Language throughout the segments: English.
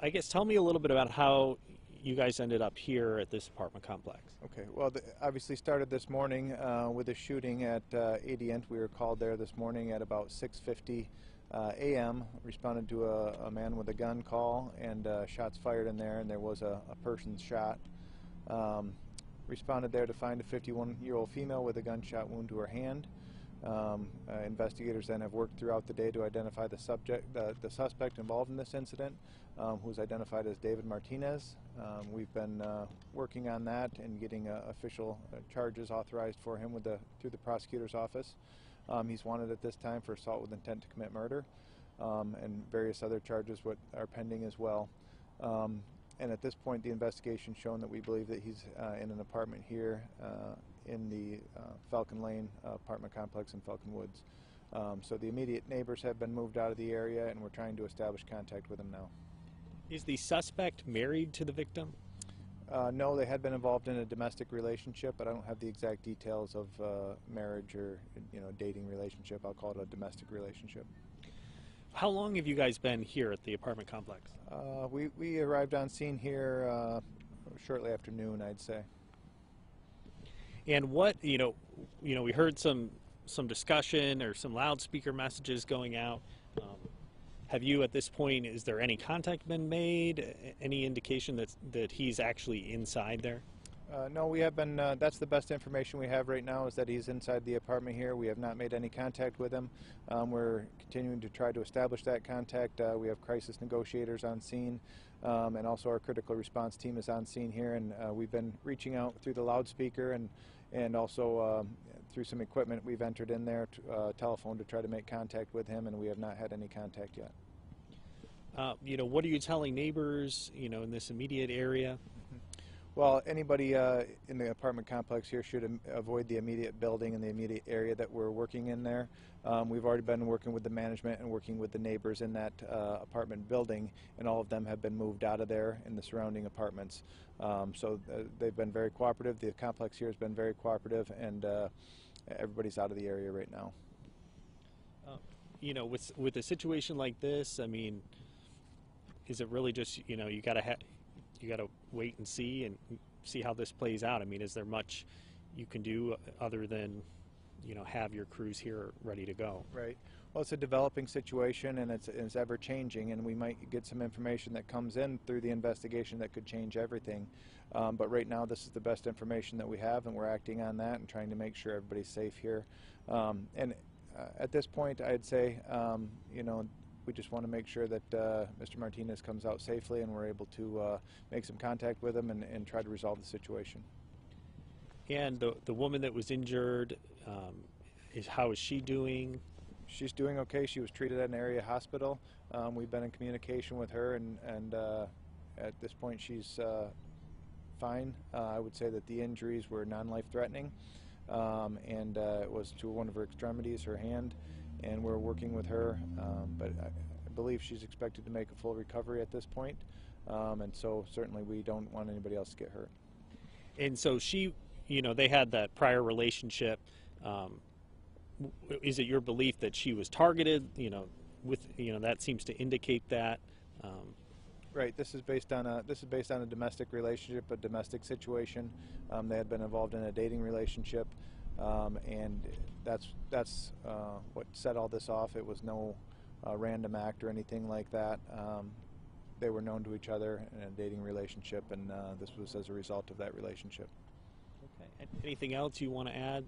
I guess tell me a little bit about how you guys ended up here at this apartment complex. Okay, well, obviously started this morning with a shooting at Adient. We were called there this morning at about 6:50 a.m. Responded to a man with a gun call, and shots fired in there, and there was a person shot. Responded there to find a 51-year-old female with a gunshot wound to her hand. Investigators then have worked throughout the day to identify the suspect involved in this incident, who's identified as David Martinez. We've been working on that and getting official charges authorized for him through the prosecutor's office. He's wanted at this time for assault with intent to commit murder, and various other charges are pending as well. And at this point, the investigation's shown that we believe that he's in an apartment here in the Falcon Lane apartment complex in Falcon Woods. So the immediate neighbors have been moved out of the area, and we're trying to establish contact with him now. Is the suspect married to the victim? No, they had been involved in a domestic relationship, but I don't have the exact details of marriage or dating relationship. I'll call it a domestic relationship. How long have you guys been here at the apartment complex? We arrived on scene here shortly after noon, I'd say. And what we heard some discussion or some loudspeaker messages going out. Have you, at this point, is there any contact been made? Any indication that he's actually inside there? No, we have been. That's the best information we have right now, is that he's inside the apartment here. We have not made any contact with him. We're continuing to try to establish that contact. We have crisis negotiators on scene, and also our critical response team is on scene here. And we've been reaching out through the loudspeaker and also through some equipment we've entered in there, telephone, to try to make contact with him, and we have not had any contact yet. What are you telling neighbors, in this immediate area? Well, anybody in the apartment complex here should avoid the immediate building and the immediate area that we're working in there. We've already been working with the management and working with the neighbors in that apartment building, and all of them have been moved out of there in the surrounding apartments. So they've been very cooperative. The complex here has been very cooperative, and everybody's out of the area right now. With a situation like this, I mean, is it really just you gotta wait and see how this plays out? I mean, is there much you can do other than have your crews here ready to go? Right. Well, it's a developing situation, and it's ever changing, and we might get some information that comes in through the investigation that could change everything. But right now, this is the best information that we have, and we're acting on that and trying to make sure everybody's safe here. At this point, I'd say we just want to make sure that Mr. Martinez comes out safely, and we're able to make some contact with him and try to resolve the situation. And the woman that was injured, how is she doing? She's doing okay. She was treated at an area hospital. We've been in communication with her, and at this point she's fine. I would say that the injuries were non-life-threatening, and it was to one of her extremities, her hand, and we're working with her, but I believe she's expected to make a full recovery at this point, and so certainly we don't want anybody else to get hurt. And so she, they had that prior relationship. Is it your belief that she was targeted? That seems to indicate that. Right. This is based on a domestic relationship, a domestic situation. They had been involved in a dating relationship. And that's what set all this off. It was no random act or anything like that. They were known to each other in a dating relationship, and this was as a result of that relationship. Okay. Anything else you want to add?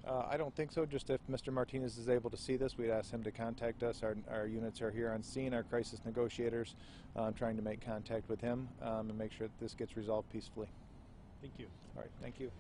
I don't think so. Just if Mr. Martinez is able to see this, we'd ask him to contact us. Our units are here on scene, our crisis negotiators, trying to make contact with him and make sure that this gets resolved peacefully. Thank you. All right. Thank you.